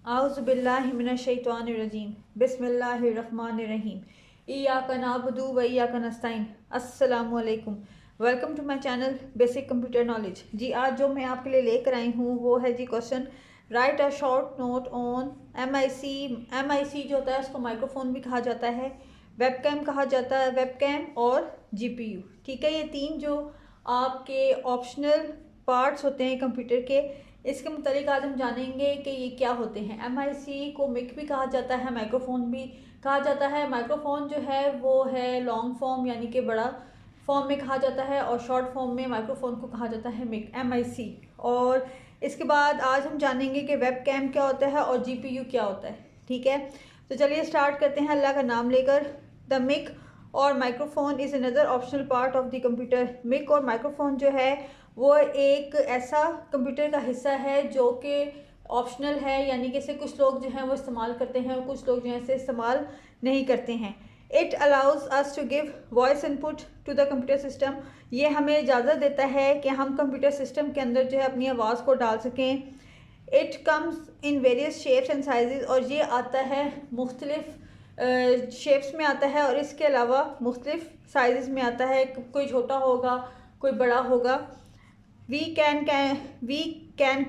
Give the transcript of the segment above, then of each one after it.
आउज़ुबिल्लाहिमिनश्शैतानिर्रजीम बिस्मिल्लाहिर्रहमानिर्रहीम इय्याका नअबुदु व इय्याका नस्तईन। अस्सलामु अलैकुम। Welcome to my channel basic computer knowledge. जी आज जो मैं आपके लिए लेकर आई हूँ वो है जी question write a short note on MIC। MIC जो होता है उसको माइक्रोफोन भी कहा जाता है, वेबकैम कहा जाता है, वेबकैम और GPU। ठीक है, ये तीन जो आपके ऑप्शनल पार्ट्स होते हैं कंप्यूटर के, इसके मुतालिक आज हम जानेंगे कि ये क्या होते हैं। MIC को मिक भी कहा जाता है, माइक्रोफोन भी कहा जाता है। माइक्रोफोन जो है वो है लॉन्ग फॉर्म यानी कि बड़ा फॉर्म में कहा जाता है और शॉर्ट फॉर्म में माइक्रोफोन को कहा जाता है मिक, MIC। और इसके बाद आज हम जानेंगे कि वेब कैम क्या होता है और GPU क्या होता है। ठीक है, तो चलिए स्टार्ट करते हैं अल्लाह का नाम लेकर। द मिक और microphone is another optional part of the computer. Mic और माइक्रोफोन जो है वो एक ऐसा कंप्यूटर का हिस्सा है जो कि ऑप्शनल है, यानी कि इसे कुछ लोग जो हैं वो इस्तेमाल करते हैं और कुछ लोग जो है इसे इस्तेमाल नहीं करते हैं। It allows us to give voice input to the computer system. ये हमें इजाज़त देता है कि हम कंप्यूटर सिस्टम के अंदर जो है अपनी आवाज़ को डाल सकें। It comes in various shapes and sizes, और ये आता है मुख्तलिफ शेप्स में आता है और इसके अलावा मुख्तलिफ साइज़ में आता है। कोई छोटा होगा, कोई बड़ा होगा। We can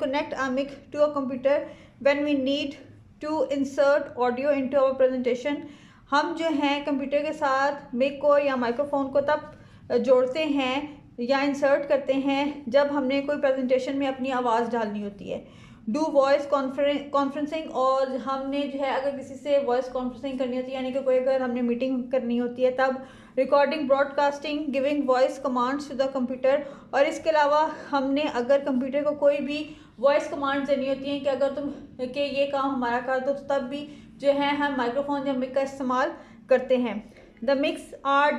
connect a mic to a computer when we need to insert audio into our presentation। हम जो हैं कंप्यूटर के साथ मिक को या माइक्रोफोन को तब जोड़ते हैं या इंसर्ट करते हैं जब हमने कोई प्रेजेंटेशन में अपनी आवाज़ डालनी होती है। डू वॉइस कॉन्फ्रेंसिंग, और हमने जो है अगर किसी से वॉइस कॉन्फ्रेंसिंग करनी होती है यानी कि कोई अगर हमने मीटिंग करनी होती है तब। Recording, broadcasting, giving voice commands to the computer, और इसके अलावा हमने अगर कंप्यूटर को कोई भी वॉइस कमांड्स देनी होती हैं कि अगर तुम कि ये काम हमारा कर दो, तो तब भी जो है हम माइक्रोफोन या मिक का इस्तेमाल करते हैं। The mics are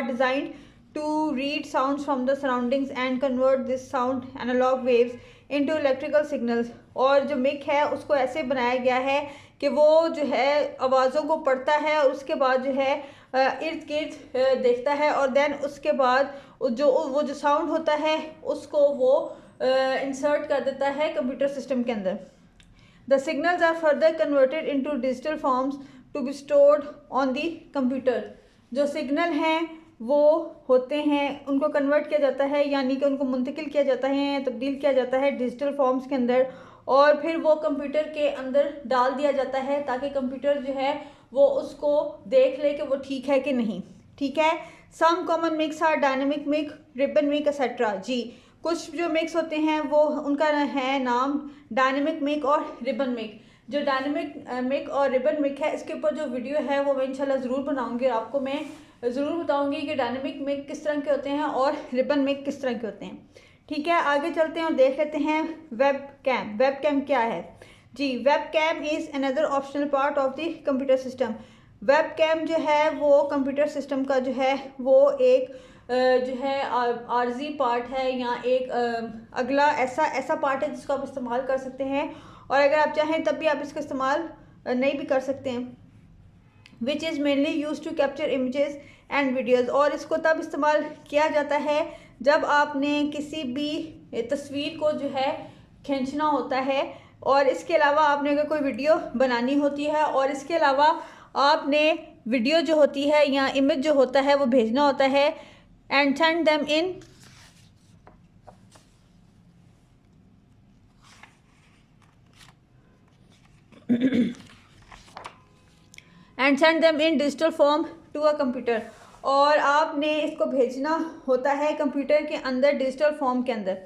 designed to read sounds from the surroundings and convert this sound analog waves into electrical signals। और जो मिक है उसको ऐसे बनाया गया है कि वो जो है आवाज़ों को पढ़ता है और उसके बाद जो है इर्द गिर्द देखता है और देन उसके बाद वो जो साउंड होता है उसको वो इंसर्ट कर देता है कंप्यूटर सिस्टम के अंदर। The signals are further converted into digital forms to be stored on the computer. जो सिग्नल हैं वो होते हैं उनको कन्वर्ट किया जाता है, यानी कि उनको मुंतकिल किया जाता है, तब्दील किया जाता है डिजिटल फॉर्म्स के अंदर, और फिर वो कंप्यूटर के अंदर डाल दिया जाता है ताकि कंप्यूटर जो है वो उसको देख ले कि वो ठीक है कि नहीं। ठीक है, some common mics are dynamic mic, ribbon mic etcetera. जी कुछ जो मिक्स होते हैं वो उनका है नाम डायनेमिक मिक और रिबन मिक। जो डायनेमिक मिक और रिबन मिक है इसके ऊपर जो वीडियो है वो मैं इंशाल्लाह ज़रूर बनाऊंगी और आपको मैं ज़रूर बताऊंगी कि डायनेमिक मिक किस तरह के होते हैं और रिबन मिक किस तरह के होते हैं। ठीक है, आगे चलते हैं और देख लेते हैं वेब कैम। वेब कैम क्या है? जी webcam is another optional part of the computer system. Webcam जो है वो कंप्यूटर सिस्टम का जो है वो एक जो है आर्जी पार्ट है या एक अगला ऐसा पार्ट है जिसको आप इस्तेमाल कर सकते हैं, और अगर आप चाहें तब भी आप इसका इस्तेमाल नहीं भी कर सकते हैं। Which is mainly use to capture images and videos, और इसको तब इस्तेमाल किया जाता है जब आपने किसी भी तस्वीर को जो है खींचना होता है, और इसके अलावा आपने अगर कोई वीडियो बनानी होती है, और इसके अलावा आपने वीडियो जो होती है या इमेज जो होता है वो भेजना होता है and send them in digital form to a computer, और आपने इसको भेजना होता है कंप्यूटर के अंदर डिजिटल फॉर्म के अंदर।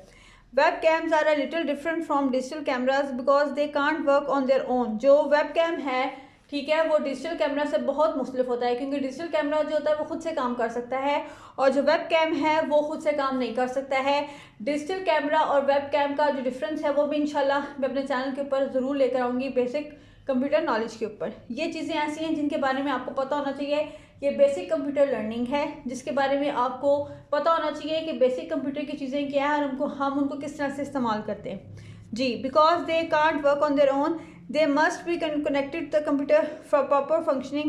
Web cams are a little different from digital cameras because they can't work on their own. जो वेब कैम है ठीक है वो डिजिटल कैमरा से बहुत मुख्तलिफ होता है, क्योंकि डिजिटल कैमरा जो होता है वो खुद से काम कर सकता है और जो वेब कैम है वो खुद से काम नहीं कर सकता है। डिजिटल कैमरा और वेब कैम का जो डिफरेंस है वो भी इंशाल्लाह मैं अपने चैनल के ऊपर ज़रूर लेकर आऊँगी बेसिक कंप्यूटर नॉलेज के ऊपर। ये चीज़ें ऐसी हैं जिनके बारे में आपको पता होना चाहिए। ये बेसिक कंप्यूटर लर्निंग है जिसके बारे में आपको पता होना चाहिए कि बेसिक कंप्यूटर की चीज़ें क्या है और हम उनको किस तरह से इस्तेमाल करते हैं। जी because they can't work on their own, they must be connected to the computer for proper functioning।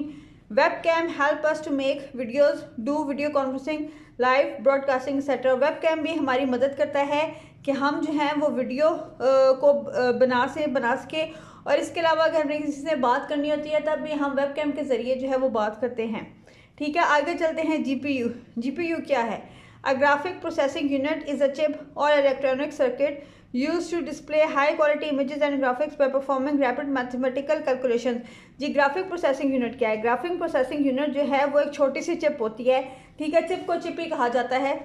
webcam help us to make videos, do video conferencing, live broadcasting etc। webcam भी हमारी मदद करता है कि हम जो है वो वीडियो को बना सके। और इसके अलावा अगर हमें किसी से बात करनी होती है तब भी हम वेबकैम के ज़रिए जो है वो बात करते हैं। ठीक है, आगे चलते हैं। जीपीयू। जीपीयू क्या है? A graphic processing unit is a chip or electronic circuit used to display high quality images and graphics by performing rapid mathematical calculations। Ji, graphic processing unit क्या है? ग्राफिक प्रोसेसिंग यूनिट जो है वो एक छोटी सी chip होती है। ठीक है, चिप को चिप ही कहा जाता है।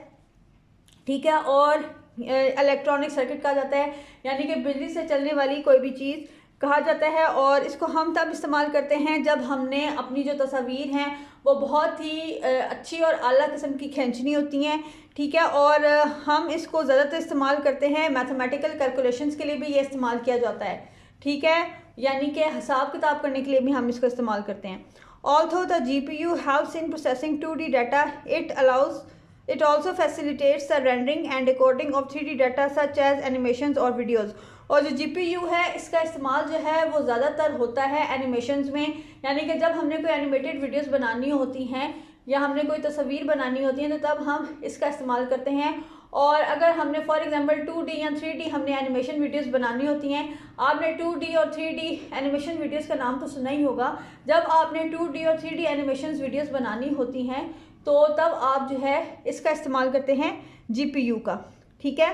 ठीक है, और इलेक्ट्रॉनिक सर्किट कहा जाता है, यानी कि बिजली से चलने वाली कोई भी चीज़ कहा जाता है। और इसको हम तब इस्तेमाल करते हैं जब हमने अपनी जो तस्वीर हैं वो बहुत ही अच्छी और आला किस्म की खींचनी होती हैं। ठीक है, और हम इसको ज़्यादातर इस्तेमाल करते हैं मैथमेटिकल कैलकुलेशंस के लिए भी ये इस्तेमाल किया जाता है। ठीक है, यानी कि हिसाब किताब करने के लिए भी हम इसको इस्तेमाल करते हैं। Although the GPU helps in processing 2D data, It also facilitates the rendering and decoding of 3D data such as animations और videos। और जो GPU है इसका इस्तेमाल जो है वो ज़्यादातर होता है एनिमेशंस में, यानी कि जब हमने कोई एनिमेटेड वीडियोस बनानी होती हैं या हमने कोई तस्वीर बनानी होती है तो तब हम इसका इस्तेमाल करते हैं। और अगर हमने फॉर एग्जांपल 2D या 3D हमने एनिमेशन वीडियोस बनानी होती हैं, आपने 2D और 3D एनिमेशन वीडियोस का नाम तो सुना ही होगा। जब आपने 2D और 3D एनिमेशन वीडियोस बनानी होती हैं तो तब आप जो है इसका इस्तेमाल करते हैं GPU का। ठीक है,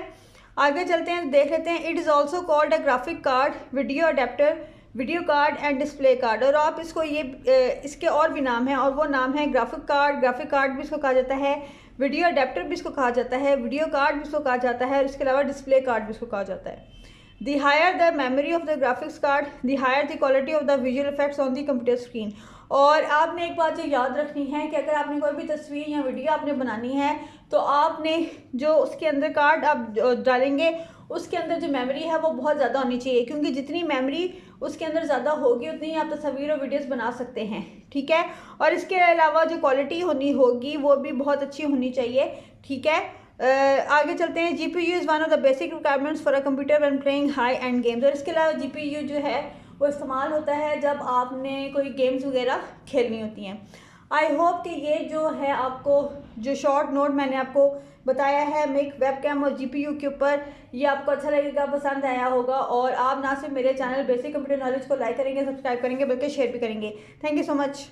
आगे चलते हैं, देख लेते हैं। It is also called a graphic card, video adapter, video card and display card. और आप इसको इसके और भी नाम है, और वो नाम है ग्राफिक कार्ड भी इसको कहा जाता है, वीडियो अडेप्टर भी इसको कहा जाता है, वीडियो कार्ड भी इसको कहा जाता है, और इसके अलावा डिस्प्ले कार्ड भी इसको कहा जाता है। The higher the memory of the graphics card, the higher the quality of the visual effects on the computer screen। और आपने एक बात जो याद रखनी है कि अगर आपने कोई भी तस्वीर या वीडियो आपने बनानी है तो आपने जो उसके अंदर कार्ड आप डालेंगे उसके अंदर जो मेमोरी है वो बहुत ज़्यादा होनी चाहिए, क्योंकि जितनी मेमोरी उसके अंदर ज़्यादा होगी उतनी आप तस्वीर और वीडियोस बना सकते हैं। ठीक है, और इसके अलावा जो क्वालिटी होगी वो भी बहुत अच्छी होनी चाहिए। ठीक है, आगे चलते हैं। GPU is one of the basic requirements for a computer when playing high and games. और इसके अलावा GPU जो है वो इस्तेमाल होता है जब आपने कोई गेम्स वगैरह खेलनी होती हैं। आई होप कि ये जो है आपको जो शॉर्ट नोट मैंने आपको बताया है मेक वेबकैम और GPU के ऊपर, ये आपको अच्छा लगेगा, पसंद आया होगा। और आप ना सिर्फ मेरे चैनल बेसिक कंप्यूटर नॉलेज को लाइक करेंगे, सब्सक्राइब करेंगे, बल्कि शेयर भी करेंगे। Thank you so much.